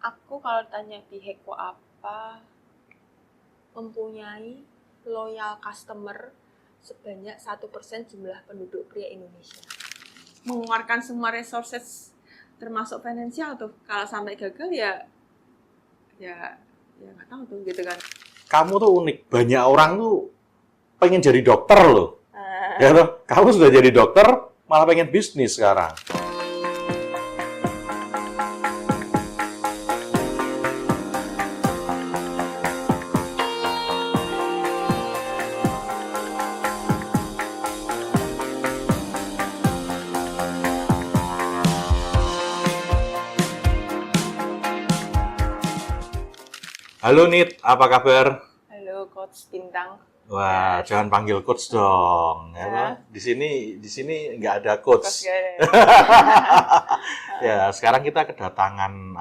Aku kalau tanya di Heko apa, mempunyai loyal customer sebanyak 1% jumlah penduduk pria Indonesia. Mengeluarkan semua resources termasuk finansial tuh. Kalau sampai gagal ya nggak tahu tuh gitu kan. Kamu tuh unik. Banyak orang tuh pengen jadi dokter loh. Ya toh, kamu sudah jadi dokter, malah pengen bisnis sekarang. Halo Nit, apa kabar? Halo Coach Bintang. Wah, jangan panggil coach dong. Ya, di sini nggak ada coach. Ya, sekarang kita kedatangan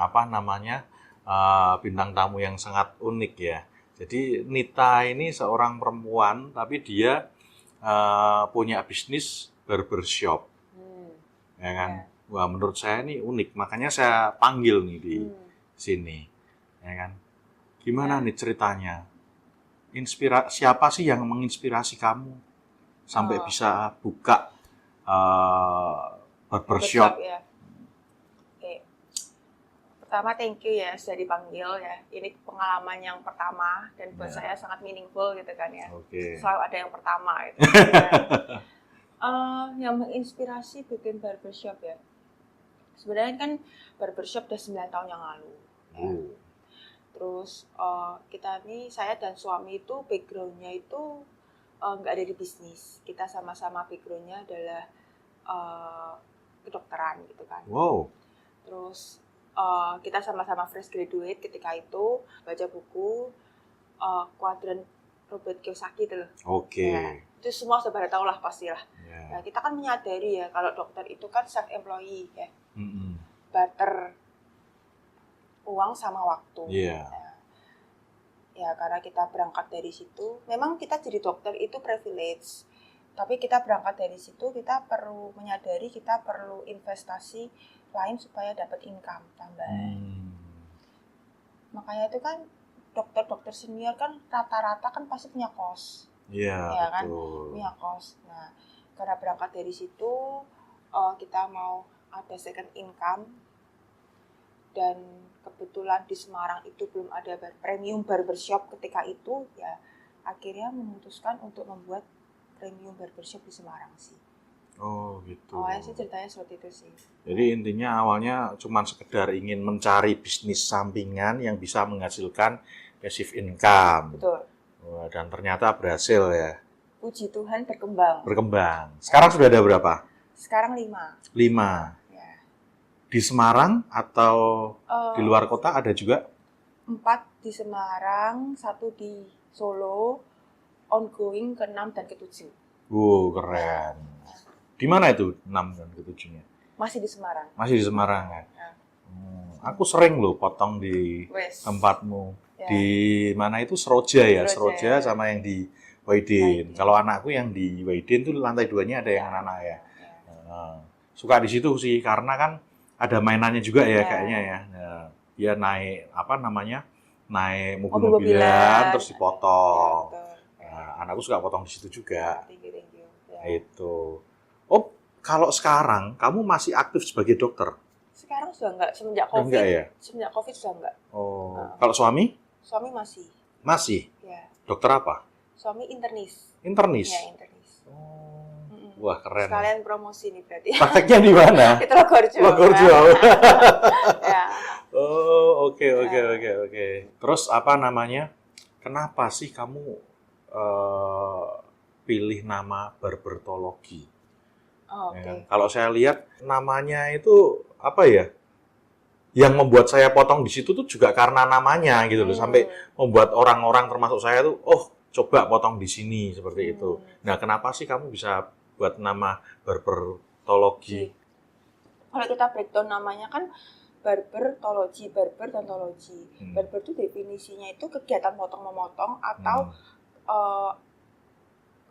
bintang tamu yang sangat unik ya. Jadi Nita ini seorang perempuan, tapi dia punya bisnis barbershop, ya kan? Wah, menurut saya ini unik, makanya saya panggil nih di sini, ya kan? Gimana nih ceritanya? Siapa sih yang menginspirasi kamu sampai bisa buka barbershop? Ya. Oke. Pertama thank you ya sudah dipanggil ya. Ini pengalaman yang pertama dan buat saya sangat meaningful gitu kan ya. Okay. Selalu ada yang pertama gitu. Yang menginspirasi bikin barbershop ya. Sebenarnya kan barbershop udah 9 tahun yang lalu. Ya. Terus saya dan suami itu background-nya itu nggak ada di bisnis. Kita sama-sama background-nya adalah kedokteran gitu kan. Wow. Terus kita sama-sama fresh graduate ketika itu, baca buku kuadran Robert Kiyosaki itu loh. Oke. Ya, itu semua sudah pada tahu lah pastilah. Yeah. Nah, kita kan menyadari ya kalau dokter itu kan self-employee ya. Barter uang sama waktu. Yeah. Ya, karena kita berangkat dari situ, memang kita jadi dokter itu privilege. Tapi kita berangkat dari situ, kita perlu menyadari kita perlu investasi lain supaya dapat income tambahan. Makanya itu kan dokter-dokter senior kan rata-rata kan pasti punya kos. Iya, ya kan? Betul. Punya kos. Nah, karena berangkat dari situ, kita mau ada second income. Dan kebetulan di Semarang itu belum ada premium barbershop ketika itu, ya akhirnya memutuskan untuk membuat premium barbershop di Semarang sih. Oh gitu. Awalnya sih ceritanya seperti itu sih. Jadi intinya awalnya cuma sekedar ingin mencari bisnis sampingan yang bisa menghasilkan passive income. Betul. Dan ternyata berhasil ya. Puji Tuhan berkembang. Sekarang sudah ada berapa? Sekarang 5. Di Semarang atau di luar kota ada juga? 4 di Semarang, 1 di Solo, ongoing ke-6 dan ke-7. Keren. Di mana itu 6 dan ke-7-nya? Masih di Semarang. Masih di Semarang ya? Aku sering loh potong di tempatmu. Ya. Di mana itu Seroja ya? Seroja sama yang di Wahidin. Kalau anakku yang di Wahidin tuh lantai 2-nya ada yang anak ya. Suka di situ sih karena kan ada mainannya juga ya kayaknya ya. Dia naik naik mobil-mobilan terus dipotong. Anakku suka potong di situ juga. Thank you. Itu. Oh, kalau sekarang kamu masih aktif sebagai dokter? Sekarang sudah enggak, semenjak COVID. Enggak ya? Semenjak COVID sudah enggak. Oh. Kalau suami? Suami masih. Masih? Ya. Dokter apa? Suami internis. Internis? Ya, internis. Wah, keren. Sekalian promosi nih berarti. Prakteknya di mana? Itu Logorjo. Ya. Oh, oke. Terus kenapa sih kamu pilih nama barbertologi? Oke. Ya, kalau saya lihat namanya itu apa ya? Yang membuat saya potong di situ tuh juga karena namanya gitu loh. Sampai membuat orang-orang termasuk saya tuh, coba potong di sini seperti itu. Nah, kenapa sih kamu bisa buat nama barbertologi? Kalau kita breakdown namanya kan barbertologi, barber dan tologi. Barber itu definisinya itu kegiatan potong-memotong atau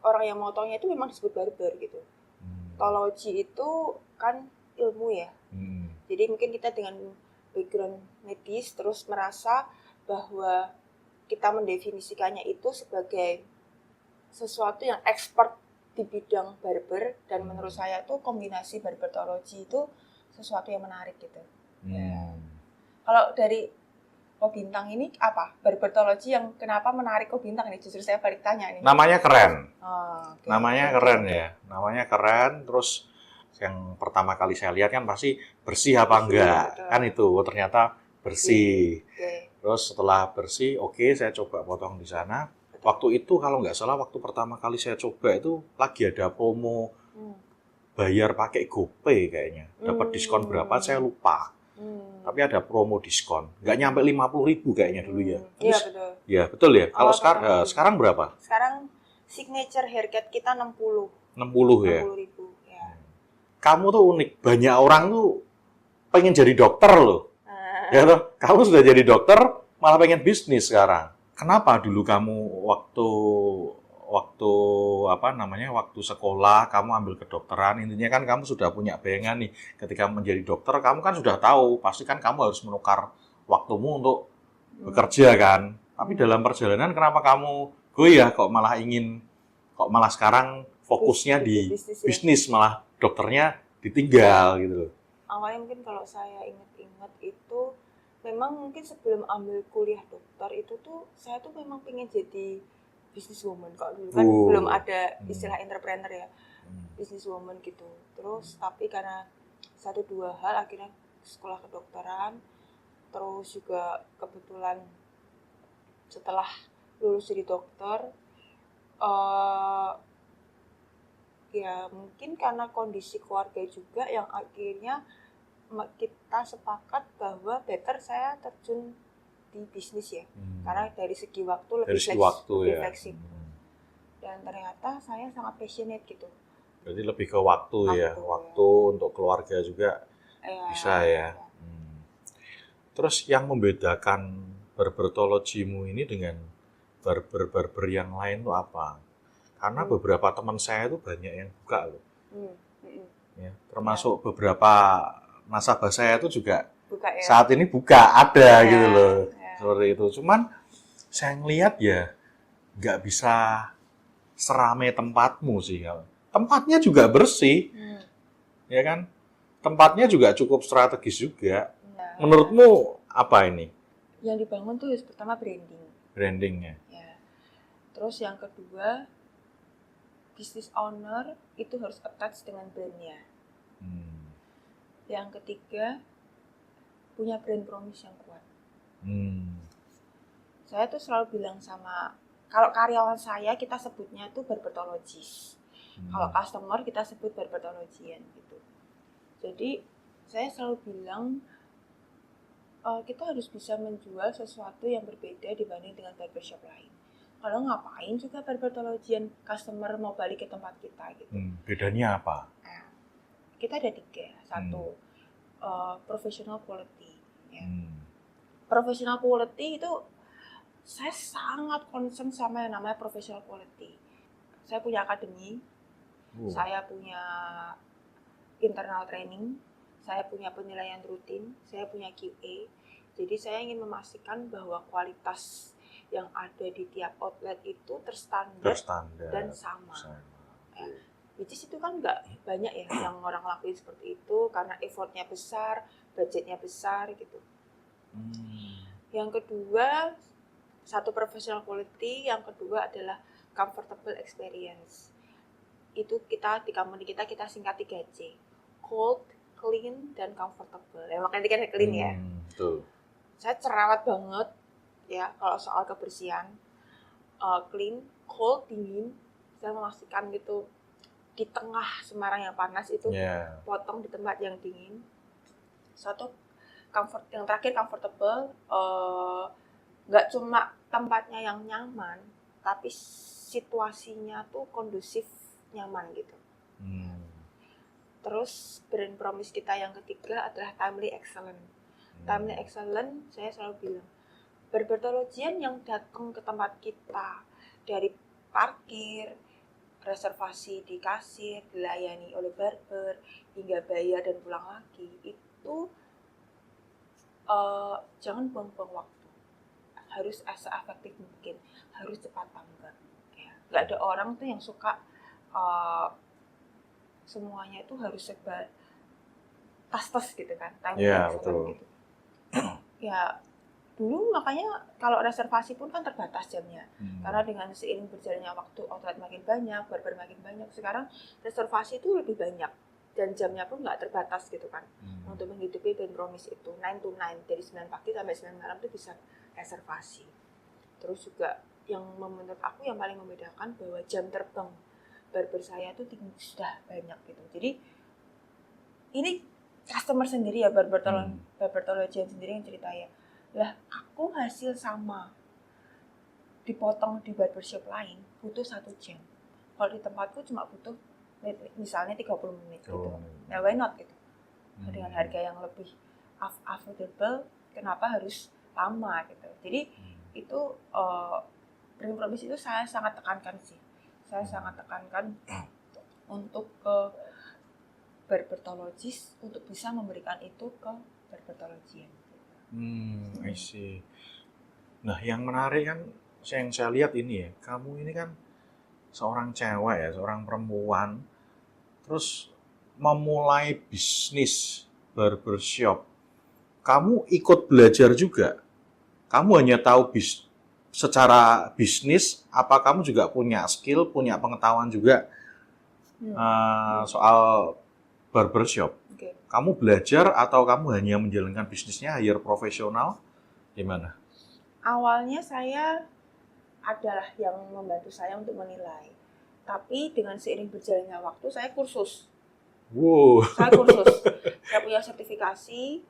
orang yang motongnya itu memang disebut barber gitu. Tologi itu kan ilmu ya. Jadi mungkin kita dengan background medis, terus merasa bahwa kita mendefinisikannya itu sebagai sesuatu yang expert di bidang barber, dan menurut saya itu kombinasi barbertologi itu sesuatu yang menarik gitu. Ya. Kalau dari Ko Bintang ini apa? Barbertologi yang kenapa menarik Ko Bintang ini? Justru saya balik tanya nih. Namanya keren. Okay. Namanya keren ya. Namanya keren. Terus yang pertama kali saya lihat kan pasti bersih apa enggak. Betul. Kan itu ternyata bersih. Okay. Terus setelah bersih, oke, saya coba potong di sana. Waktu itu kalau nggak salah waktu pertama kali saya coba itu lagi ada promo bayar pakai GoPay kayaknya. Dapat diskon berapa saya lupa. Tapi ada promo diskon. Nggak nyampe 50.000 kayaknya dulu ya. Iya betul. Ya betul ya. Kalau sekarang berapa? Sekarang signature haircut kita 60. 60 ya. 60.000 ya. Kamu tuh unik. Banyak orang tuh pengen jadi dokter loh. Ya toh, kamu sudah jadi dokter malah pengen bisnis sekarang. Kenapa dulu kamu waktu waktu sekolah kamu ambil kedokteran, intinya kan kamu sudah punya bayangan nih ketika menjadi dokter kamu kan sudah tahu pasti kan kamu harus menukar waktumu untuk bekerja kan. Tapi dalam perjalanan kenapa kamu goyah kok malah sekarang fokusnya di bisnis malah dokternya ditinggal gitu loh. Awalnya mungkin kalau saya ingat-ingat itu memang mungkin sebelum ambil kuliah dokter itu tuh saya tuh memang pengen jadi businesswoman. Kok dulu kan belum ada istilah entrepreneur ya, businesswoman gitu. Terus tapi karena 1-2 hal akhirnya sekolah kedokteran, terus juga kebetulan setelah lulus jadi dokter ya mungkin karena kondisi keluarga juga yang akhirnya kita sepakat bahwa better saya terjun di bisnis ya, karena dari segi waktu lebih fleksibel. Dan ternyata saya sangat passionate gitu. Berarti lebih ke waktu ya, waktu untuk keluarga juga bisa ya. Terus yang membedakan barbertologimu ini dengan barber yang lain itu apa? Karena beberapa teman saya itu banyak yang buka loh. Ya, termasuk beberapa nasabah saya itu juga buka, ya? Saat ini buka ada gitu loh. Seperti itu. Cuman saya ngelihat ya nggak bisa seramai tempatmu sih. Tempatnya juga bersih, ya kan? Tempatnya juga cukup strategis juga. Menurutmu apa ini? Yang dibangun tuh pertama branding. Brandingnya. Ya. Terus yang kedua, business owner itu harus attach dengan brandnya. Yang ketiga, punya brand promise yang kuat. Saya tuh selalu bilang sama, kalau karyawan saya kita sebutnya tuh barbertologist. Kalau customer kita sebut barbertologian gitu. Jadi saya selalu bilang kita harus bisa menjual sesuatu yang berbeda dibanding dengan barbershop lain. Kalau ngapain juga barbertologian customer mau balik ke tempat kita gitu. Bedanya apa? Nah, kita ada 3. Satu, professional quality. Ya. Professional quality itu saya sangat concern sama yang namanya professional quality. Saya punya akademi, saya punya internal training, saya punya penilaian rutin, saya punya QA. Jadi saya ingin memastikan bahwa kualitas yang ada di tiap outlet itu terstandar dan sama. Ya. Which is itu kan nggak banyak ya yang orang lakuin seperti itu karena effortnya besar, budgetnya besar gitu. Yang kedua, satu professional quality, yang kedua adalah comfortable experience. Itu kita di company kita singkat 3C. Cold, clean, dan comfortable. Ya, makanya kan clean ya. Betul. Saya cerewet banget ya kalau soal kebersihan. Clean, cold, dingin. Saya memastikan gitu di tengah Semarang yang panas itu potong di tempat yang dingin. Satu comfort, yang terakhir comfortable. Nggak cuma tempatnya yang nyaman, tapi situasinya tuh kondusif, nyaman gitu. Terus brand promise kita yang ketiga adalah timely excellent. Timely excellent, saya selalu bilang, barbertologian yang datang ke tempat kita dari parkir, reservasi di kasir, dilayani oleh barber, hingga bayar dan pulang lagi, itu jangan buang-buang waktu, harus se-efektif mungkin, harus cepat tanggap. Ya. Nggak ada orang tuh yang suka semuanya itu harus serba tas-tas gitu kan, time betul. Gitu. Ya dulu makanya kalau reservasi pun kan terbatas jamnya, karena dengan seiring berjalannya waktu outlet makin banyak, barber makin banyak, sekarang reservasi itu lebih banyak dan jamnya pun nggak terbatas gitu kan. Untuk menghidupi Ben Promise itu 9 to 9, dari 9 pagi sampai 9 malam itu bisa reservasi. Terus juga yang menurut aku yang paling membedakan bahwa jam terbang barber saya itu sudah banyak gitu. Jadi ini customer sendiri ya, barbertologian sendiri yang ceritanya, lah aku hasil sama dipotong di barbershop lain butuh 1 jam, kalau di tempatku cuma butuh misalnya 30 menit gitu. Ya why not gitu, dengan harga yang lebih affordable, kenapa harus lama gitu. Jadi itu Brand Promise itu saya sangat tekankan sih, untuk ke barbertologis untuk bisa memberikan itu ke barbertologian. I see. Nah, yang menarik kan yang saya lihat ini ya, kamu ini kan seorang cewek ya, seorang perempuan, terus memulai bisnis barbershop. Kamu ikut belajar juga? Kamu hanya tahu secara bisnis, apa kamu juga punya skill, punya pengetahuan juga soal barbershop? Okay. Kamu belajar atau kamu hanya menjalankan bisnisnya hire profesional? Gimana? Awalnya saya adalah yang membantu saya untuk menilai. Tapi dengan seiring berjalannya waktu, saya kursus. Wow. Saya punya sertifikasi,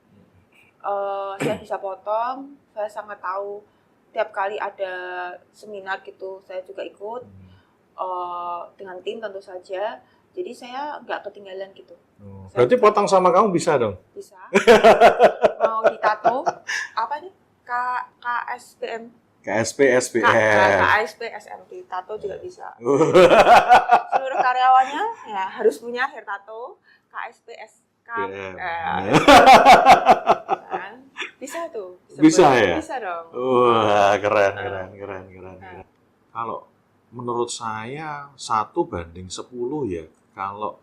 saya bisa potong, saya sangat tahu. Tiap kali ada seminar gitu, saya juga ikut. Dengan tim tentu saja. Jadi saya nggak ketinggalan gitu. Berarti potong sama kamu bisa dong? Bisa. Mau ditato, apa nih? KSPM. KSP SMT, tato juga bisa. Seluruh karyawannya ya harus punya hair tato, KSP bisa tuh. Bisa ya? Bisa dong. Wah, keren. Kalau menurut saya 1:10 ya, kalau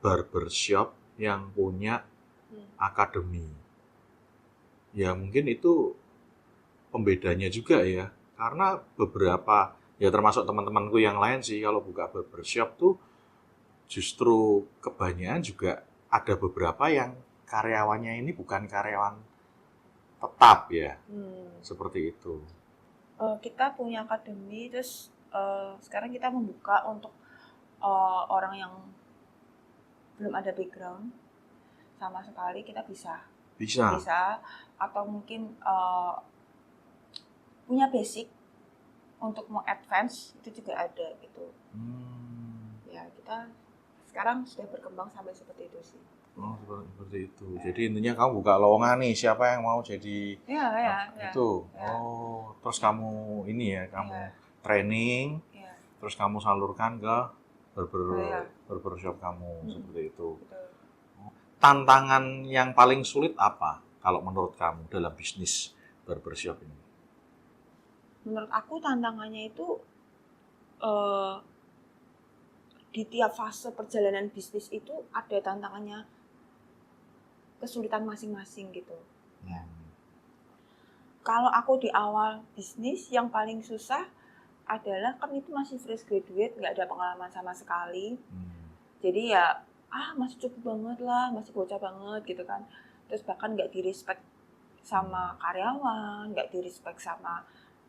barbershop yang punya akademi. Ya mungkin itu pembedanya juga ya, karena beberapa, ya termasuk teman-temanku yang lain sih, kalau buka barbershop tuh justru kebanyakan juga ada beberapa yang karyawannya ini bukan karyawan tetap ya, seperti itu. Kita punya akademi, terus sekarang kita membuka untuk orang yang belum ada background sama sekali, kita bisa atau mungkin punya basic untuk mau advance itu juga ada gitu. Ya kita sekarang sudah berkembang sampai seperti itu sih. Seperti itu. Jadi intinya kamu buka lowongan nih, siapa yang mau jadi itu. Terus kamu ini ya, kamu training, terus kamu salurkan ke barbershop kamu, seperti itu. Betul. Tantangan yang paling sulit apa kalau menurut kamu dalam bisnis barbershop ini? Menurut aku tantangannya itu di tiap fase perjalanan bisnis itu ada tantangannya, kesulitan masing-masing gitu. Kalau aku di awal bisnis yang paling susah adalah kan itu masih fresh graduate, nggak ada pengalaman sama sekali. Jadi ya masih cukup banget lah, masih bocah banget gitu kan. Terus bahkan nggak di-respect sama karyawan, nggak di-respect sama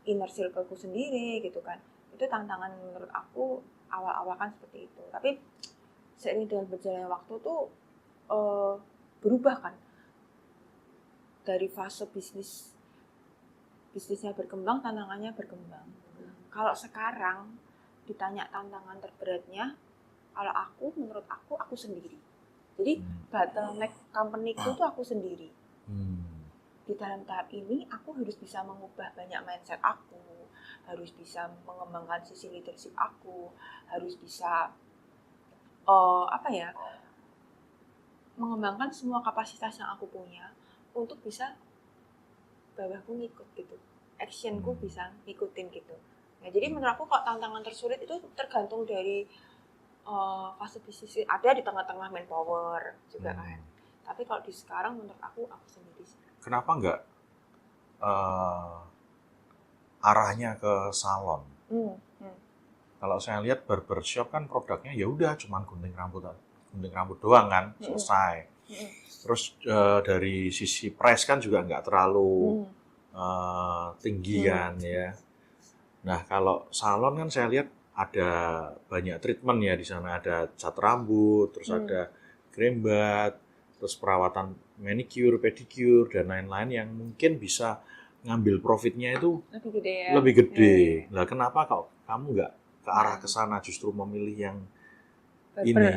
inner circle-ku sendiri gitu kan. Itu tantangan menurut aku awal-awal kan seperti itu. Tapi seiring dengan berjalannya waktu tuh berubah kan. Dari fase bisnisnya berkembang, tantangannya berkembang. Kalau sekarang ditanya tantangan terberatnya, kalau menurut aku sendiri. Jadi bottleneck company-ku tuh aku sendiri. Di dalam tahap ini aku harus bisa mengubah banyak mindset aku, harus bisa mengembangkan sisi leadership aku, harus bisa mengembangkan semua kapasitas yang aku punya untuk bisa bawahku ngikut gitu, actionku bisa ngikutin gitu. Nah, jadi menurut aku kok tantangan tersulit itu tergantung dari fase bisnis. Ada di tengah-tengah manpower juga kan. Tapi kalau di sekarang menurut aku sendiri sih. Kenapa nggak arahnya ke salon? Kalau saya lihat barbershop kan produknya ya udah cuman gunting rambut doang kan, selesai. Terus dari sisi price kan juga nggak terlalu tinggi kan ya. Nah kalau salon kan saya lihat ada banyak treatment ya di sana, ada cat rambut, terus ada creambath, terus perawatan manicure, pedicure dan lain-lain yang mungkin bisa ngambil profitnya itu lebih gede. Nah, kenapa kok kamu nggak ke arah ke sana, justru memilih yang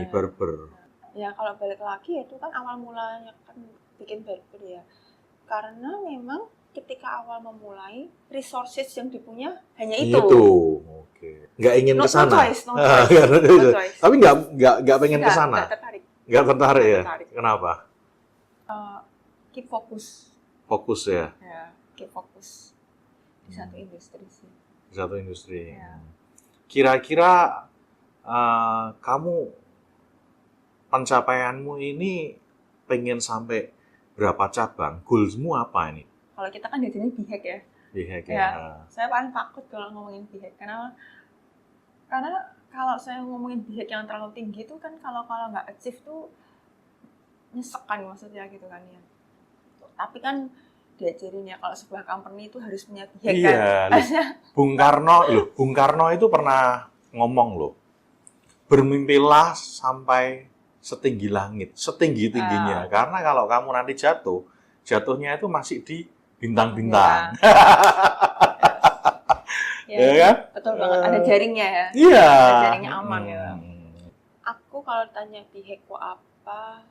barber? Ya kalau balik lagi itu kan awal mulanya kan bikin barber ya. Karena memang ketika awal memulai, resources yang dipunya hanya itu. Oke. Nggak ingin ke sana. No choice. Tapi nggak pengen ke sana. Nggak tertarik ya. Kenapa? Keep fokus. Fokus ya. Ya, keep fokus di satu industri sih. Di satu industri. Ya. Kira-kira kamu pencapaianmu ini pengen sampai berapa cabang? Goalsmu apa ini? Kalau kita kan jadinya BHAG ya. BHAG ya. Saya paling takut kalau ngomongin BHAG karena kalau saya ngomongin BHAG yang terlalu tinggi itu kan kalau nggak achieve tuh nyesek kan maksudnya gitu kan ya. Tapi kan diajarin ya kalau sebuah company itu harus punya BHAG kan. Bung Karno itu pernah ngomong loh. Bermimpilah sampai setinggi langit, setinggi-tingginya. Karena kalau kamu nanti jatuhnya itu masih di bintang-bintang. Ya kan? Betul banget. Ada jaringnya ya. Iya. Ada jaringnya aman ya. Aku kalau tanya BHAG apa,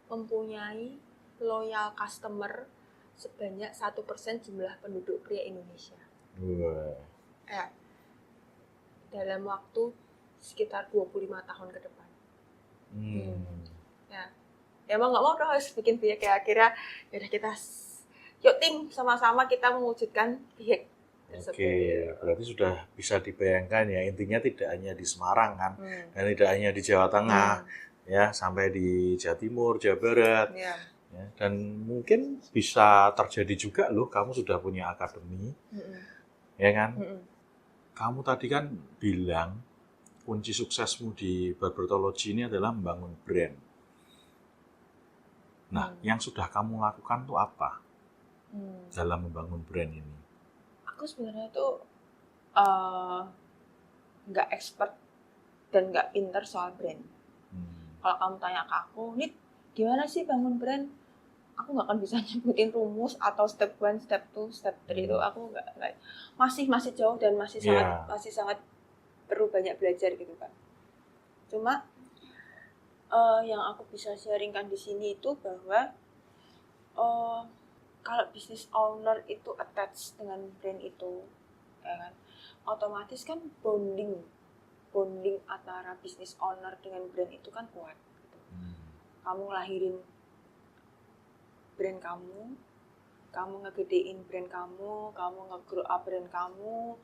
mempunyai loyal customer sebanyak 1% jumlah penduduk pria Indonesia. Ya. Dalam waktu sekitar 25 tahun ke depan. Ya. Emang nggak mau harus bikin BHAG kira-kira yaudah kita yuk tim sama-sama kita mewujudkan BHAG tersebut. Oke, berarti sudah bisa dibayangkan ya, intinya tidak hanya di Semarang kan, dan tidak hanya di Jawa Tengah, ya sampai di Jawa Timur, Jawa Barat, ya, dan mungkin bisa terjadi juga loh, kamu sudah punya akademi, ya kan? Kamu tadi kan bilang kunci suksesmu di Barbertology ini adalah membangun brand. Nah, yang sudah kamu lakukan tuh apa dalam membangun brand ini? Aku sebenarnya tuh nggak expert dan nggak pinter soal brand. Kalau kamu tanya ke aku, Nit, gimana sih bangun brand? Aku nggak akan bisa nyebutin rumus atau step 1, step 2, step 3 itu aku nggak masih jauh dan masih sangat perlu banyak belajar gitu kan. Cuma yang aku bisa sharingkan di sini itu bahwa kalau business owner itu attach dengan brand itu, ya kan, otomatis kan bonding antara business owner dengan brand itu kan kuat. Gitu. Kamu lahirin brand kamu ngegedein brand kamu nge-grow up brand kamu,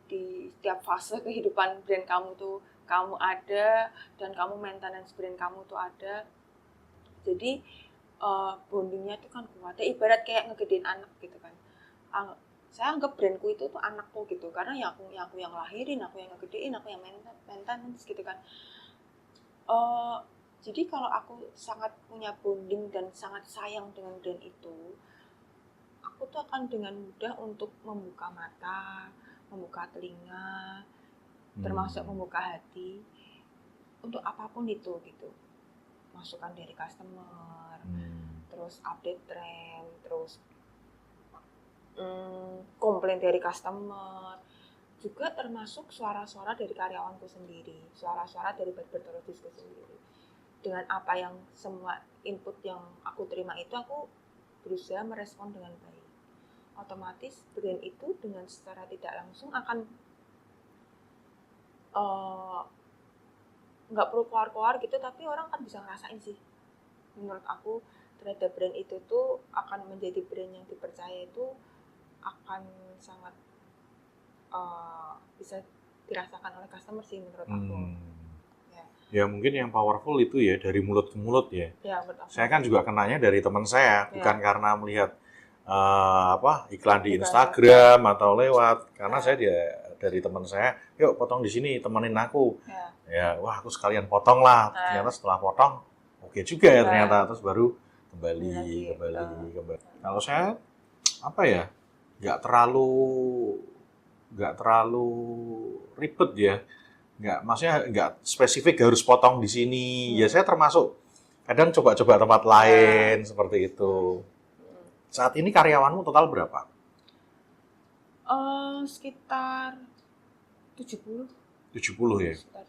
di setiap fase kehidupan brand kamu tuh kamu ada dan kamu maintenance brand kamu tuh ada. Jadi bondingnya itu kan kuat. Ya, ibarat kayak ngegedein anak gitu kan. Saya anggap brandku itu tuh anakku gitu, karena aku yang lahirin, aku yang ngegedein, aku yang maintenance gitu kan. Jadi kalau aku sangat punya bonding dan sangat sayang dengan brand itu, aku tuh akan dengan mudah untuk membuka mata, membuka telinga, termasuk membuka hati untuk apapun itu gitu. Masukan dari customer, terus update trend, terus komplain dari customer, juga termasuk suara-suara dari karyawanku sendiri, suara-suara dari Barbertologysku sendiri. Dengan apa yang semua input yang aku terima itu, aku berusaha merespon dengan baik. Otomatis brand itu dengan secara tidak langsung akan nggak perlu keluar-keluar gitu, tapi orang kan bisa ngerasain sih menurut aku terhadap brand itu tuh akan menjadi brand yang dipercaya itu akan sangat bisa dirasakan oleh customer sih menurut aku. Ya mungkin yang powerful itu ya dari mulut ke mulut ya. Ya menurut aku. Saya kan juga kenanya dari teman saya, bukan karena melihat iklan di Instagram atau lewat, karena saya dari teman saya, yuk potong di sini, temenin aku. Ya, wah aku sekalian potong lah. Ternyata setelah potong, oke juga ya ternyata, terus baru kembali. Kalau saya apa ya, nggak terlalu ribet ya, maksudnya nggak spesifik harus potong di sini. Ya saya termasuk kadang coba-coba tempat lain seperti itu. Saat ini karyawanmu total berapa? Sekitar 70. 70 ya? Sekitar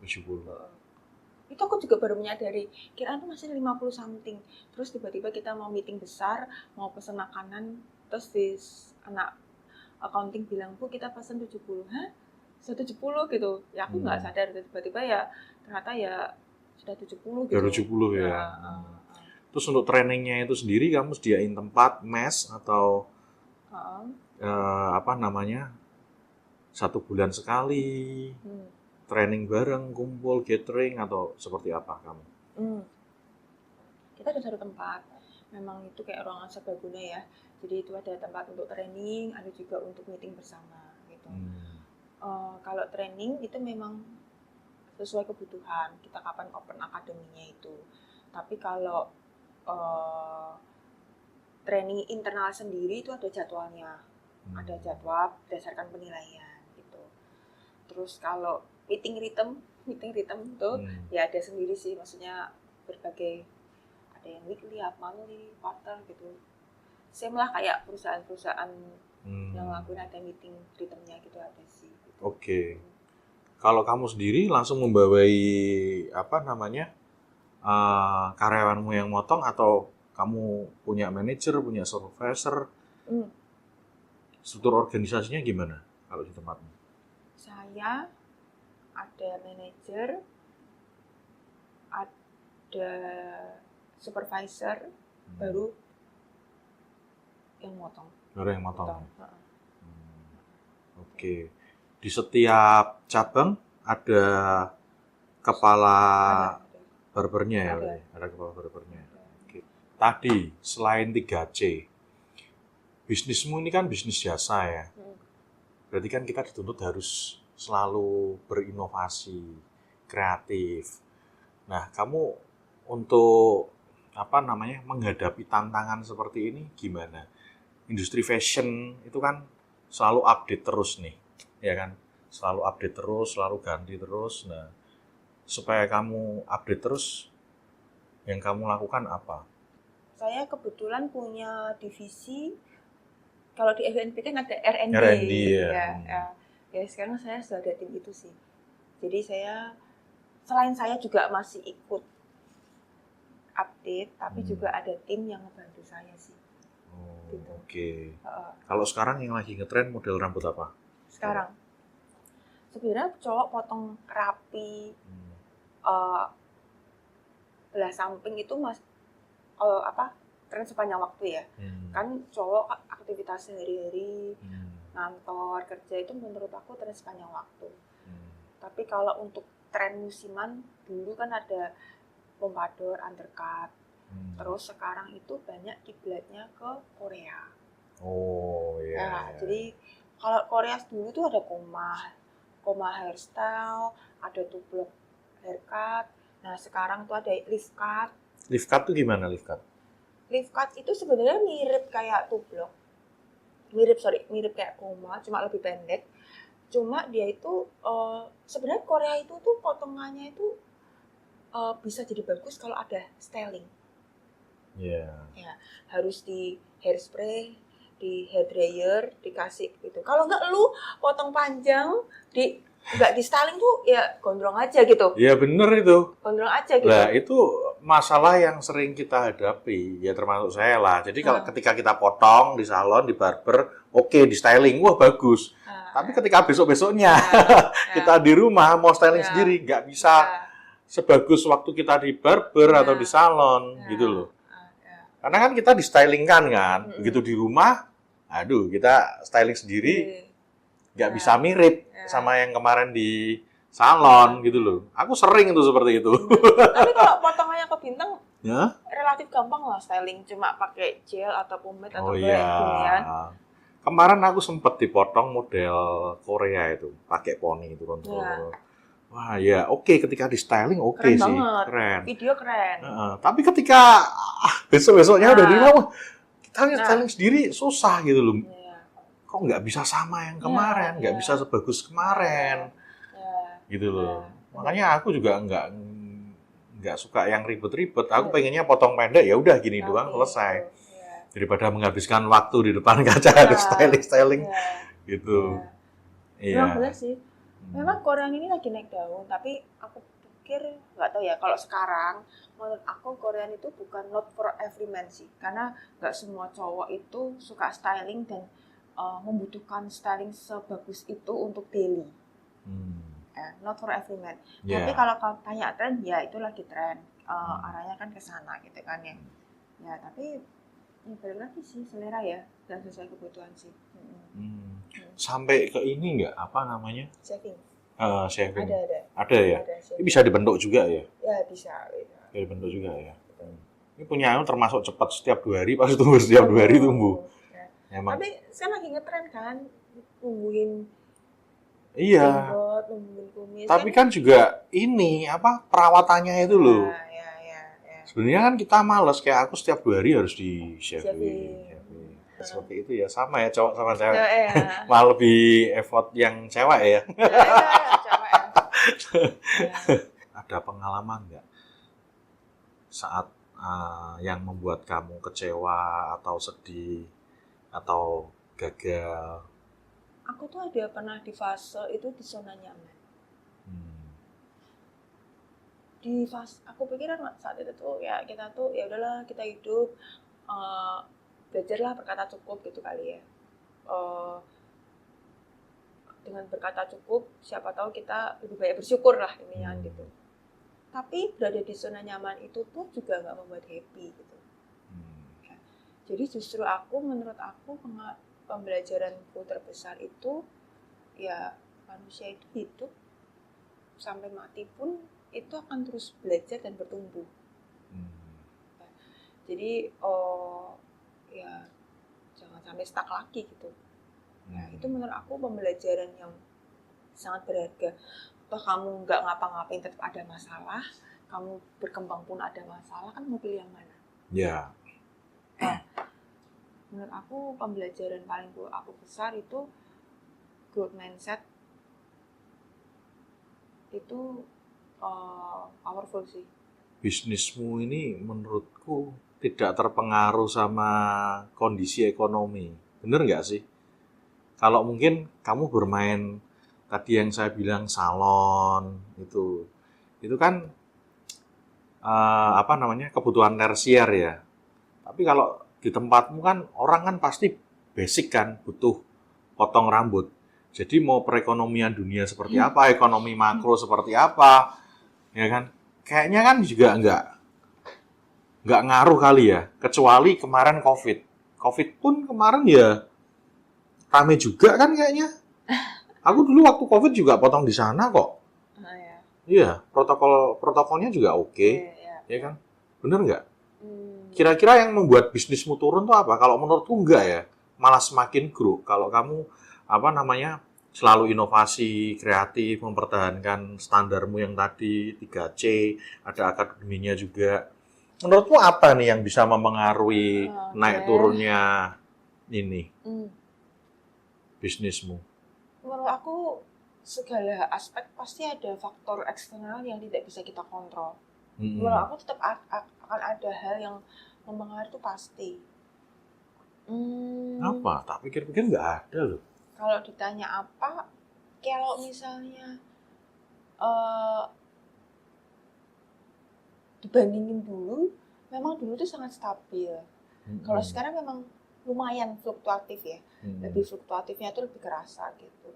70. Itu aku juga baru menyadari, kira tuh masih 50 something. Terus tiba-tiba kita mau meeting besar, mau pesan makanan, terus anak accounting bilang, Bu kita pesan 70. Hah? 170 gitu. Ya aku nggak sadar, tiba-tiba ya ternyata ya sudah 70 gitu. Ya 70 ya. Terus untuk trainingnya itu sendiri kamu sediain tempat, mes atau satu bulan sekali, training bareng, kumpul, gathering atau seperti apa kamu? Kita ada satu tempat, memang itu kayak ruangan serbaguna ya. Jadi itu ada tempat untuk training, ada juga untuk meeting bersama gitu. Kalau training itu memang sesuai kebutuhan kita kapan open akademinya itu. Tapi kalau training internal sendiri itu ada jadwalnya, ada jadwal berdasarkan penilaian gitu. Terus kalau meeting rhythm itu ya ada sendiri sih, maksudnya berbagai, ada yang weekly, monthly, quarter gitu. Same lah kayak perusahaan-perusahaan yang ngelakuin ada meeting rhythmnya gitu ada sih. Gitu. Oke. Kalau kamu sendiri langsung membawai karyawanmu yang motong atau kamu punya manajer, punya supervisor? Struktur organisasinya gimana kalau di tempatmu? Saya ada manajer, ada supervisor, baru yang motong. Oke. Di setiap cabang ada kepala barbernya ya? Ada kepala barbernya. Oke. Tadi selain 3C, bisnismu ini kan bisnis jasa ya. Berarti kan kita dituntut harus selalu berinovasi, kreatif. Nah, kamu untuk menghadapi tantangan seperti ini gimana? Industri fashion itu kan selalu update terus nih, ya kan? Selalu update terus, selalu ganti terus. Nah, supaya kamu update terus, yang kamu lakukan apa? Saya kebetulan punya divisi, kalau di FNP kan ada R&D ya sekarang saya sudah ada tim itu sih. Jadi selain saya juga masih ikut update, tapi juga ada tim yang membantu saya sih. Gitu. Oke. Kalau sekarang yang lagi ngetren model rambut apa? Sekarang sebenarnya cowok potong rapi, belah samping itu tren sepanjang waktu ya. Kan cowok aktivitas sehari-hari, ngantor, kerja itu menurut aku tren sepanjang waktu. Tapi kalau untuk tren musiman, dulu kan ada pompadour, undercut. Terus sekarang itu banyak kiblatnya ke Korea. Jadi kalau Korea dulu tuh ada koma hairstyle, ada tublok haircut. Nah sekarang tuh ada lift cut. Lift cut tuh gimana lift cut? Lift cut itu sebenarnya mirip kayak tublok. Mirip kayak koma, cuma lebih pendek. Cuma dia itu sebenarnya Korea itu tuh potongannya itu bisa jadi bagus kalau ada styling. Ya, harus di hairspray, di hair dryer, dikasih gitu. Kalau enggak lu potong panjang, enggak di styling tuh ya gondrong aja gitu. Iya bener itu. Gondrong aja gitu. Nah itu masalah yang sering kita hadapi, ya termasuk saya lah. Jadi kalau ketika kita potong di salon, di barber, oke, di styling, wah bagus. Tapi ketika besok-besoknya kita di rumah mau styling sendiri, nggak bisa sebagus waktu kita di barber atau di salon gitu loh. Karena kan kita di stylingkan kan, begitu di rumah, aduh kita styling sendiri, nggak bisa mirip sama yang kemarin di salon gitu loh. Aku sering itu seperti itu. Tapi kalau potongannya ke bintang, relatif gampang lah styling, cuma pakai gel atau pomade atau ginian. Kemarin aku sempet dipotong model Korea itu, pakai poni itu kontrol. Wah ya oke, ketika di styling oke sih, banget. Keren. Video keren. Tapi ketika besok-besoknya udah di rumah, kita styling sendiri susah gitu loh. Kok nggak bisa sama yang kemarin, nggak bisa sebagus kemarin, gitu loh. Makanya aku juga nggak suka yang ribet-ribet. Aku pengennya potong pendek ya udah gini doang selesai. Daripada menghabiskan waktu di depan kaca harus styling gitu. Memang benar sih. Memang Korea ini lagi naik daun, tapi aku pikir nggak tahu ya. Kalau sekarang, menurut aku Korea itu bukan not for every man sih, karena nggak semua cowok itu suka styling dan membutuhkan styling sebagus itu untuk daily. Not for every man. Tapi kalau tanya tren, ya itu lagi tren. Arahnya kan ke sana gitu kan ya. Ya tapi balik lagi sih selera ya dan sesuai kebutuhan sih. Sampai ke ini nggak apa namanya? Shaving. Shaving. Ada ya. Ini bisa dibentuk juga ya? Ya bisa. Bisa dibentuk juga ya. Ini punya termasuk cepat setiap 2 hari pasti tumbuh setiap 2 hari tumbuh. Emang. Tapi saya lagi ngetren kan tumbuhin. Jenggot, tumbuhin kumis. Tapi kan juga ini apa perawatannya itu loh. Sebenarnya kan kita males, kayak aku setiap 2 hari harus di shaving. Seperti itu ya, sama ya cowok sama cewek. Malah lebih effort yang cewek ya. Ada pengalaman nggak saat yang membuat kamu kecewa atau sedih atau gagal? Aku tuh ada pernah di fase itu di zona nyaman. Di fase, aku pikir saat itu tuh ya kita tuh ya udahlah kita hidup, belajarlah berkata cukup gitu kali ya. Dengan berkata cukup, siapa tahu kita lebih banyak bersyukur lah ininya gitu. Tapi berada di zona nyaman itu pun juga nggak membuat happy gitu. Ya. Jadi justru menurut aku pembelajaranku terbesar itu ya manusia itu hidup sampai mati pun itu akan terus belajar dan bertumbuh. Ya. Jadi ya jangan sampai stuck lagi gitu. Nah, itu menurut aku pembelajaran yang sangat berharga. Toh kamu nggak ngapa-ngapain tetap ada masalah, kamu berkembang pun ada masalah, kan mau pilih yang mana? Ya. Menurut aku pembelajaran paling aku besar itu growth mindset itu powerful sih. Bisnismu ini menurutku tidak terpengaruh sama kondisi ekonomi, bener nggak sih? Kalau mungkin kamu bermain tadi yang saya bilang salon itu kan apa namanya kebutuhan tersier ya. Tapi kalau di tempatmu kan orang kan pasti basic kan butuh potong rambut. Jadi mau perekonomian dunia seperti apa, ekonomi makro seperti apa, ya kan? Kayaknya kan juga nggak ngaruh kali ya. Kecuali kemarin COVID. COVID pun kemarin ya rame juga kan kayaknya. Aku dulu waktu COVID juga potong di sana kok. Iya, protokolnya juga oke. Ya kan? Bener nggak? Kira-kira yang membuat bisnismu turun tuh apa? Kalau menurutku enggak ya. Malah semakin grow. Kalau kamu selalu inovasi, kreatif, mempertahankan standarmu yang tadi 3C, ada akademinya juga. Menurutmu apa nih yang bisa mempengaruhi naik turunnya ini? Bisnismu? Menurut aku segala aspek pasti ada faktor eksternal yang tidak bisa kita kontrol. Menurut aku tetap akan ada hal yang mempengaruhi itu pasti. Apa? Tak pikir-pikir nggak ada loh. Kalau ditanya apa, kalau misalnya dibandingin dulu, memang dulu itu sangat stabil. Kalau sekarang memang lumayan fluktuatif ya. Lebih fluktuatifnya itu lebih kerasa gitu.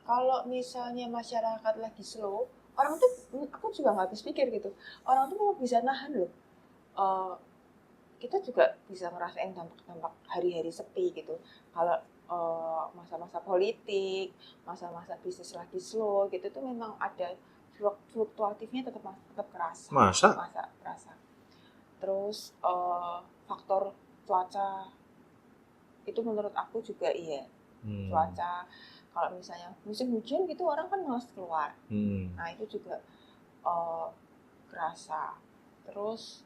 Kalau misalnya masyarakat lagi slow, orang tuh, aku juga nggak habis pikir gitu, orang tuh mau bisa nahan loh. Kita juga bisa ngerasain dampak-dampak hari-hari sepi gitu. Kalau masa-masa politik, masa-masa bisnis lagi slow gitu tuh memang ada fluktuatifnya, tetap kerasa. Masa kerasa. Terus faktor cuaca itu menurut aku juga iya. Cuaca, kalau misalnya musim hujan gitu orang kan malas keluar. Nah itu juga kerasa. Terus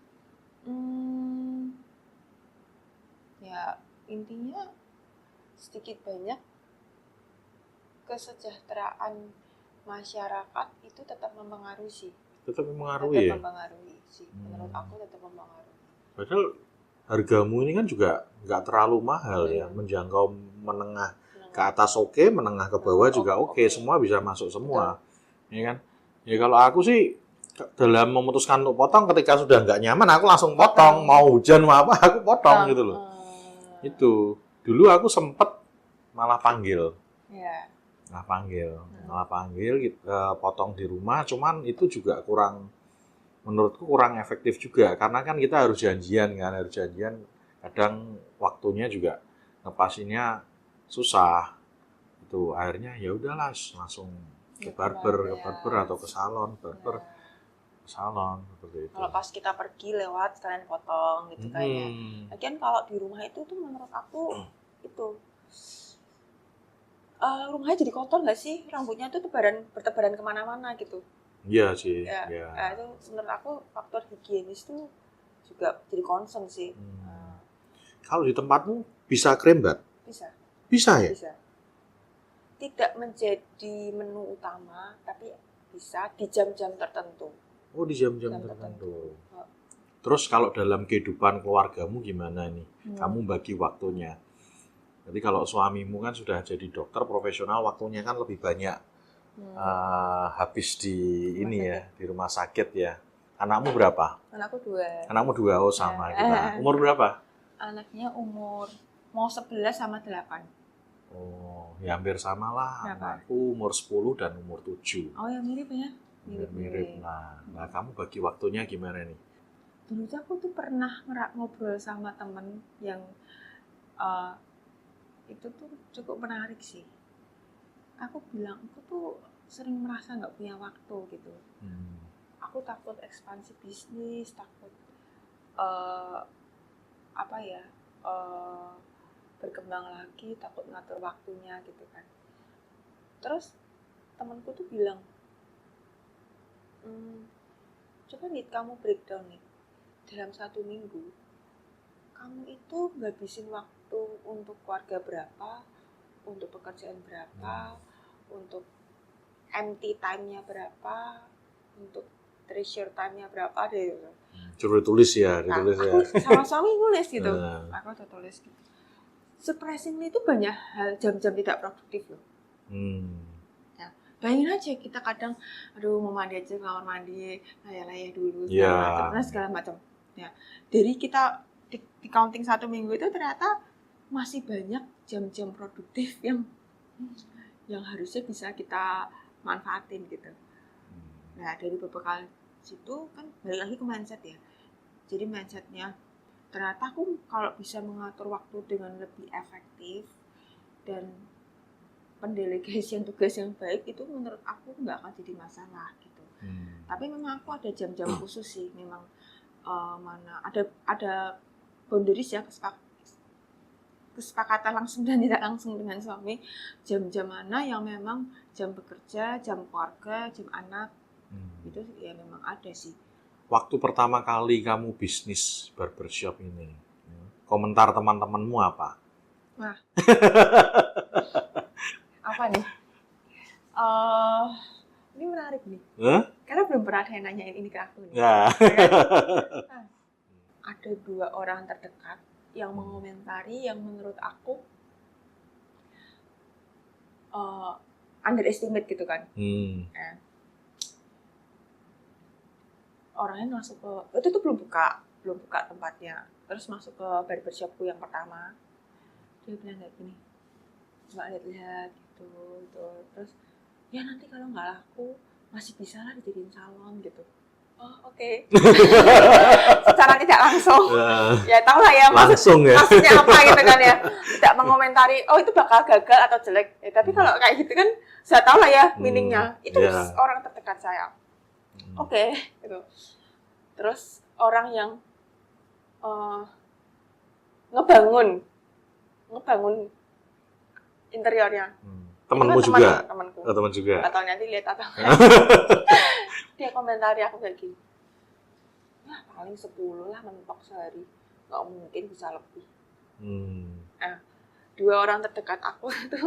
ya intinya sedikit banyak kesejahteraan masyarakat itu tetap mempengaruhi sih. Tetap mempengaruhi sih. Menurut aku tetap mempengaruhi. Padahal hargamu ini kan juga nggak terlalu mahal ya, menjangkau menengah ke atas oke, menengah ke bawah juga oke, semua bisa masuk semua. Ya kan? Ya kalau aku sih dalam memutuskan untuk potong, ketika sudah nggak nyaman aku langsung potong, mau hujan mau apa aku potong gitu loh. Itu dulu aku sempet malah panggil. Malah panggil potong di rumah, cuman itu juga menurutku kurang efektif juga, karena kan kita harus janjian, kadang waktunya juga ngepasinnya susah. Itu akhirnya ya udahlah langsung ke barber atau ke salon seperti itu. Kalau pas kita pergi lewat sekalian potong gitu kayaknya. Lagian kalau di rumah itu tuh menurut aku itu rumahnya jadi kotor nggak sih, rambutnya tuh bertebaran kemana-mana gitu. Iya sih. Itu menurut aku faktor higienis tuh juga jadi concern sih. Kalau di tempatmu bisa krim nggak? Bisa ya? Bisa. Tidak menjadi menu utama, tapi bisa di jam-jam tertentu. Oh, di jam-jam tertentu. Terus kalau dalam kehidupan keluargamu gimana nih? Kamu bagi waktunya. Jadi kalau suamimu kan sudah jadi dokter profesional, waktunya kan lebih banyak habis di di rumah sakit ya. Anakmu berapa? Anakmu 2, oh sama kita. Umur berapa? Anaknya mau 11 sama 8. Oh, ya hampir sama lah. Anakku umur 10 dan umur 7. Oh, yang mirip ya? Mirip. Nah, kamu bagi waktunya gimana nih? Dulu tuh aku tuh pernah ngobrol sama temen yang itu tuh cukup menarik sih. Aku bilang, aku tuh sering merasa nggak punya waktu gitu. Aku takut ekspansi bisnis, takut berkembang lagi, takut ngatur waktunya gitu kan. Terus temanku tuh bilang, coba nih kamu breakdown nih, dalam 1 minggu kamu itu ngabisin waktu untuk keluarga berapa, untuk pekerjaan berapa, untuk empty time-nya berapa, untuk treasure time-nya berapa deh gitu. Coba tulis ya, aku sama suami nulis gitu. Aku udah tulis gitu. Surprisingly itu banyak hal jam-jam tidak produktif loh. Bayangin aja kita kadang mau mandi aja, kamar mandi, layah-layah dulu segala macam. Ya, dari kita di counting 1 minggu itu ternyata masih banyak jam-jam produktif yang harusnya bisa kita manfaatin gitu. Nah, dari beberapa situ kan balik lagi ke mindset ya. Jadi mindsetnya ternyata aku kalau bisa mengatur waktu dengan lebih efektif dan pendelegasian tugas yang baik, itu menurut aku nggak akan jadi masalah gitu. Tapi memang aku ada jam-jam khusus sih, memang mana ada boundaries ya, kesepakatan langsung dan tidak langsung dengan suami, jam-jam mana yang memang jam bekerja, jam keluarga, jam anak, itu ya memang ada sih. Waktu pertama kali kamu bisnis barbershop ini, komentar teman-temanmu apa? Wah. Apa nih? Ini menarik nih. Karena belum pernah ada yang nanyain ini ke aku nih. Ya. Ada 2 orang terdekat yang mengomentari yang menurut aku underestimate gitu kan. Orangnya masuk ke, itu tuh belum buka tempatnya, terus masuk ke barbershopku yang pertama. Dia bilang kayak gini, Mbak lihat-lihat gitu. Terus ya nanti kalau nggak laku masih bisa lah dijadiin calon gitu. Oh oke. Secara tidak langsung, ya tahu lah ya maksudnya apa gitu kan ya. Tidak mengomentari, oh itu bakal gagal atau jelek. Tapi kalau kayak gitu kan, saya tahu lah ya meaningnya. Itu orang terdekat saya. Oke, gitu. Terus orang yang ngebangun interiornya. Temanmu juga? Temanku. Teman juga. Atau nanti lihat atau dia komentari aku kayak gini. Ya paling 10 lah mentok sehari. Nggak mungkin bisa lebih. Nah, 2 orang terdekat aku itu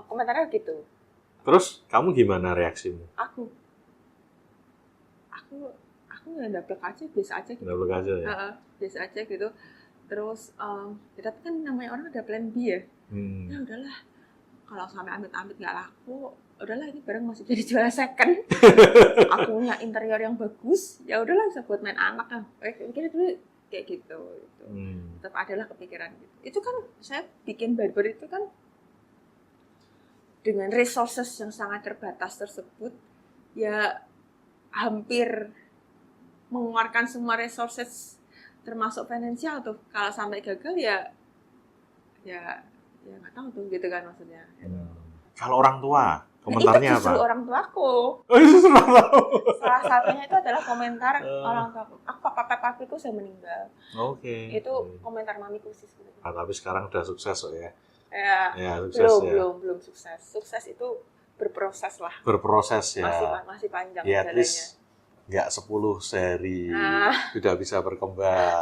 komentarnya gitu. Terus kamu gimana reaksimu? Aku ya dablek aja, biasa aja gitu. Dablek aja ya? Biasa aja gitu. Terus kita kan namanya orang ada plan B ya. Ya udahlah, kalau sampai amit-amit nggak laku, udahlah ini barang masih jadi jual second. Aku punya interior yang bagus, ya udahlah bisa buat main anak kan. Pikir dulu kayak gitu. Tetap adalah kepikiran gitu. Itu kan saya bikin barber itu kan dengan resources yang sangat terbatas tersebut, ya hampir mengeluarkan semua resources termasuk finansial tuh. Kalau sampai gagal ya nggak tahu tuh gitu kan maksudnya. Kalau orang tua komentarnya itu justru apa? Orang tuaku. Salah satunya itu adalah komentar orang tuaku. Papaku sudah meninggal. Itu komentar mamiku sih sebenarnya. Tapi sekarang udah sukses kok ya. Ya sukses belum sukses. Sukses itu berproses lah. Berproses ya. Masih panjang ya, jalannya. Nggak 10 sehari sudah bisa berkembang.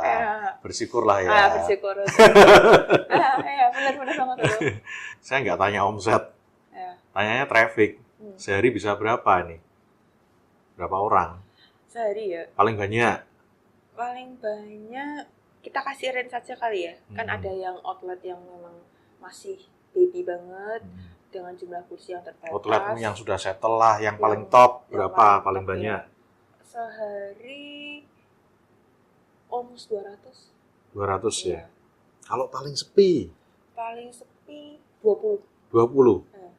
Bersyukurlah ya. Bersyukur. Benar banget itu. Saya nggak tanya omset. Tanyanya traffic. Sehari bisa berapa nih? Berapa orang? Sehari ya. Paling banyak kita kasih range saja kali ya. Kan ada yang outlet yang memang masih baby banget dengan jumlah kursi yang terbatas. Outlet yang sudah settle lah, yang paling top berapa paling banyak? Sehari almost 200. 200 ya. Kalau paling sepi? Paling sepi 20. 20. Ya.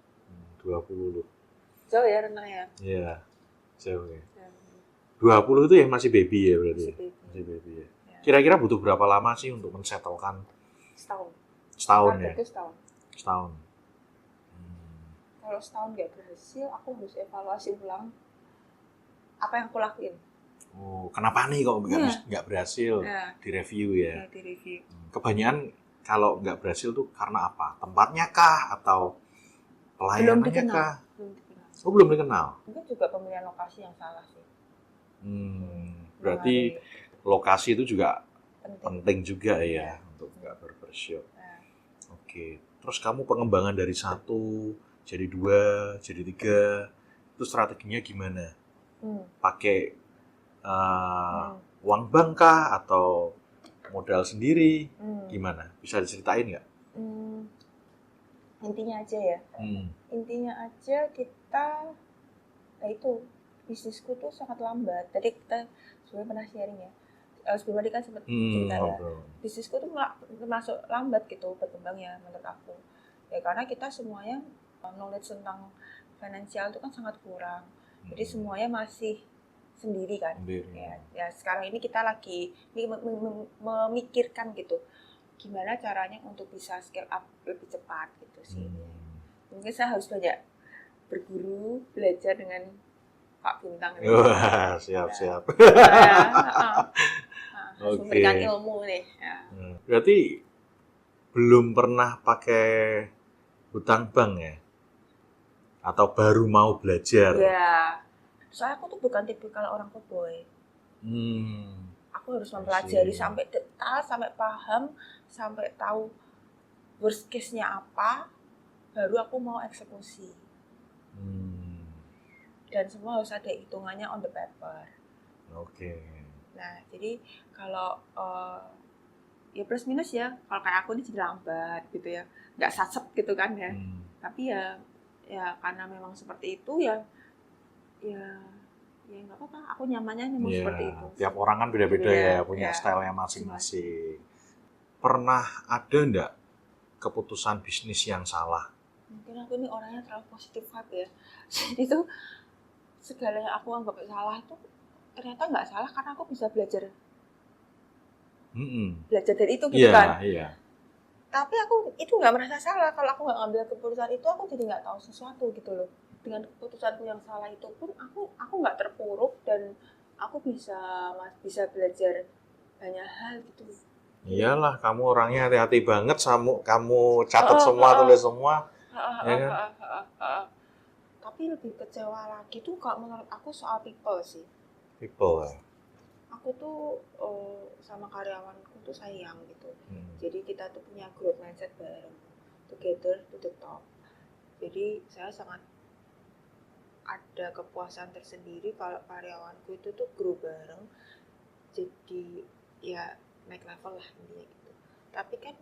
20. Jauh ya renang ya? Iya. Jauh ya. 20 itu yang masih baby ya berarti. Masih baby ya. Kira-kira butuh berapa lama sih untuk men-settlekan? Setahun ya. Setahun. Kalau setahun nggak berhasil, aku harus evaluasi ulang apa yang aku lakuin. Kenapa nih kok nggak berhasil? Direview ya. Direview. Kebanyakan kalau nggak berhasil tuh karena apa? Tempatnya kah atau pelayanannya kah? Belum dikenal. Mungkin juga pemilihan lokasi yang salah sih. Berarti lokasi itu juga penting juga ya untuk nggak barbershop. Oke. Terus kamu pengembangan dari 1 jadi 2 jadi 3 itu strateginya gimana? Pakai uang bank kah atau modal sendiri? Gimana? Bisa diceritain nggak? Intinya aja ya. Intinya aja kita, itu bisnisku tuh sangat lambat. Tadi kita sebenarnya pernah sharing ya. Sebelum tadi kan sempat cerita ya. Bisnisku tuh termasuk lambat gitu berkembangnya menurut aku. Ya karena kita semuanya knowledge tentang finansial itu kan sangat kurang. Jadi semuanya masih sendiri kan. Ya sekarang ini kita lagi memikirkan gitu. Gimana caranya untuk bisa scale up lebih cepat gitu sih. Mungkin saya harus banyak berguru, belajar dengan Pak Bintang. Wah, siap. Memberikan ilmu nih. Berarti belum pernah pakai hutang bank ya? Atau baru mau belajar? Ya, soalnya aku tuh bukan tipikal orang koboi. Aku harus mempelajari sampai detail, sampai paham, sampai tahu worst case-nya apa, baru aku mau eksekusi. Dan semua harus ada hitungannya on the paper. Nah, jadi kalau ya plus minus ya, kalau kayak aku ini jadi lambat gitu ya, nggak sasep gitu kan ya. Tapi ya karena memang seperti itu ya nggak apa-apa, aku nyamannya memang seperti itu. Tiap orang kan beda-beda ya, punya stylenya masing-masing. Pernah ada nggak keputusan bisnis yang salah Mungkin aku ini orangnya terlalu positif vibe ya. Jadi tuh segala yang aku anggap salah itu ternyata nggak salah karena aku bisa belajar. Belajar dari itu gitu kan. Iya. Tapi aku itu nggak merasa salah. Kalau aku nggak ngambil keputusan itu, aku jadi nggak tahu sesuatu gitu loh. Dengan keputusanku yang salah itu pun aku nggak terpuruk dan aku bisa belajar banyak hal gitu. Iyalah, kamu orangnya hati-hati banget, kamu catat semua, tulis semua. Ya kan? Tapi lebih kecewa lagi tuh kalau menurut aku soal people sih. People ya. Aku tuh sama karyawanku tuh sayang gitu. Jadi kita tuh punya growth mindset bareng, together to the top. Jadi saya sangat ada kepuasan tersendiri kalau karyawanku itu tuh grow bareng. Jadi ya naik level lah intinya gitu. Tapi kan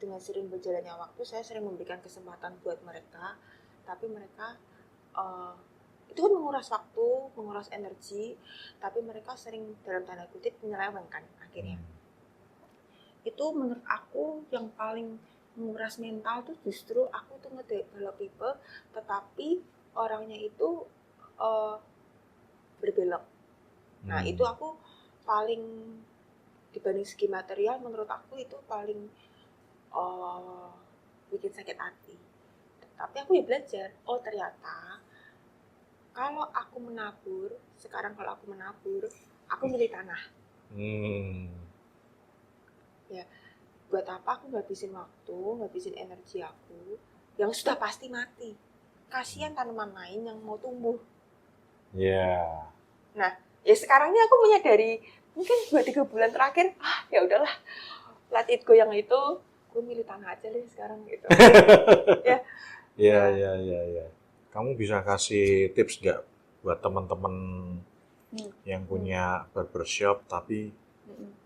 dengan sering berjalannya waktu saya sering memberikan kesempatan buat mereka, tapi mereka itu kan menguras waktu, menguras energi, tapi mereka sering dalam tanda kutip menyelewengkan akhirnya. Itu menurut aku yang paling menguras mental tuh justru aku tuh ngedevelop people, tetapi orangnya itu berbelok. Nah itu aku paling dibanding segi material menurut aku itu paling bikin sakit hati. Tapi aku ya belajar, oh ternyata kalau aku menabur, aku milih tanah. Ya, buat apa aku ngabisin waktu, ngabisin energi aku yang sudah pasti mati. Kasihan tanaman lain yang mau tumbuh. Iya. Nah, ya sekarang ini aku menyadari, mungkin 2-3 bulan terakhir, ya udahlah, let it go yang itu, gue milih tanah aja deh sekarang gitu. Iya. Kamu bisa kasih tips nggak buat teman-teman yang punya barbershop tapi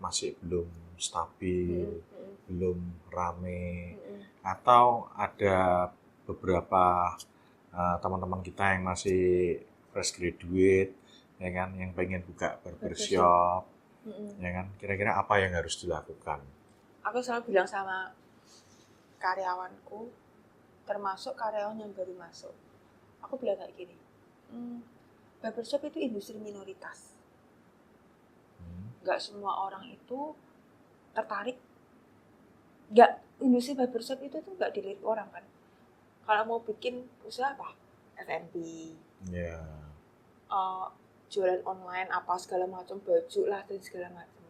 masih belum stabil, belum rame, atau ada beberapa teman-teman kita yang masih fresh graduate, ya kan, yang pengen buka barbershop, ya kan, kira-kira apa yang harus dilakukan? Aku selalu bilang sama karyawanku, termasuk karyawan yang baru masuk, aku bilang kayak gini, barbershop itu industri minoritas. Gak semua orang itu tertarik. Industri barbershop itu tuh gak dilirik orang kan. Kalau mau bikin usaha apa? F&B, jualan online apa segala macam, baju lah dan segala macam.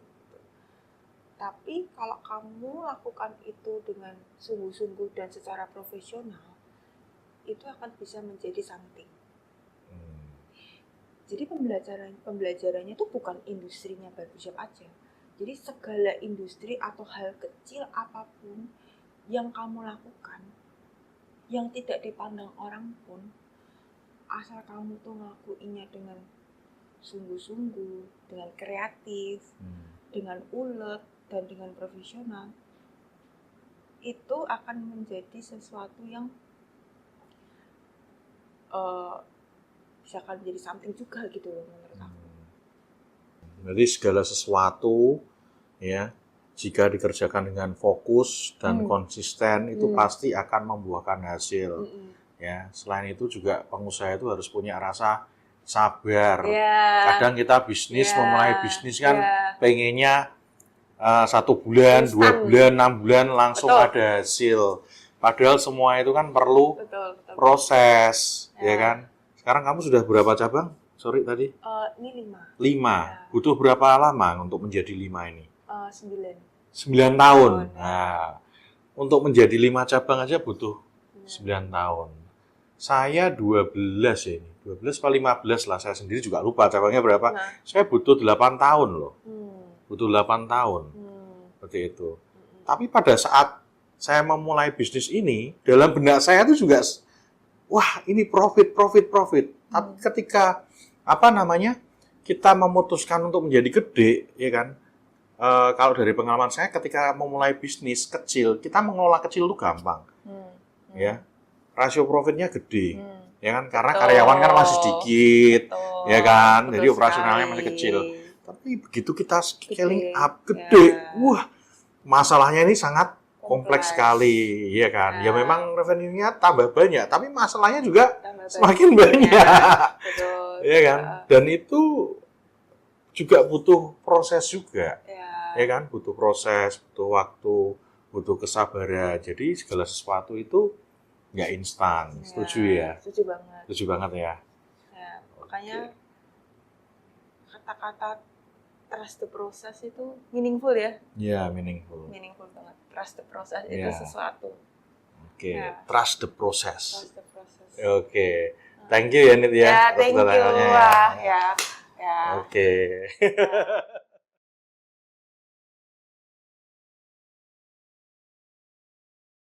Tapi kalau kamu lakukan itu dengan sungguh-sungguh dan secara profesional, itu akan bisa menjadi something. Jadi pembelajarannya itu bukan industrinya barbershop aja. Jadi segala industri atau hal kecil apapun yang kamu lakukan, yang tidak dipandang orang pun, asal kamu tuh ngelakuinnya dengan sungguh-sungguh, dengan kreatif, dengan ulet, dan dengan profesional, itu akan menjadi sesuatu yang bisa akan menjadi something juga gitu loh menurut aku. Jadi segala sesuatu ya, jika dikerjakan dengan fokus dan konsisten itu pasti akan membuahkan hasil. Ya, selain itu juga pengusaha itu harus punya rasa sabar. Kadang kita memulai bisnis kan pengennya 1 bulan, 2 bulan, 6 bulan langsung ada hasil. Padahal semua itu kan perlu proses, ya kan? Sekarang kamu sudah berapa cabang? Sorry tadi? Ini 5. 5. Butuh berapa lama untuk menjadi 5 ini? 9 tahun. Nah, untuk menjadi 5 cabang aja butuh 9 tahun. Saya 12 ya ini. 12 atau 15 lah, saya sendiri juga lupa cabangnya berapa. Saya butuh 8 tahun loh. Butuh 8 tahun. Seperti itu. Tapi pada saat saya memulai bisnis ini, dalam benak saya itu juga, wah ini profit. Tapi ketika, kita memutuskan untuk menjadi gede, ya kan, kalau dari pengalaman saya ketika memulai bisnis kecil, kita mengelola kecil itu gampang. Ya, rasio profitnya gede. Ya kan, karena karyawan kan masih sedikit, ya kan, jadi operasionalnya masih kecil. Tapi begitu kita scaling up gede, wah masalahnya ini sangat kompleks sekali, ya kan? Ya memang revenue-nya tambah banyak, tapi masalahnya juga semakin banyak. Betul. Ya kan? Dan itu juga butuh proses juga. Ya kan? Butuh proses, butuh waktu, butuh kesabaran. Jadi segala sesuatu itu nggak instan. Setuju ya? Setuju banget. Setuju banget ya. Ya, makanya kata-kata trust the process itu meaningful ya? Iya, meaningful. Meaningful banget. Trust the process itu sesuatu. Oke, trust the process. Trust the process. Oke. Thank you ya Nit ya. Ya, thank you. Ya. Ya. Oke.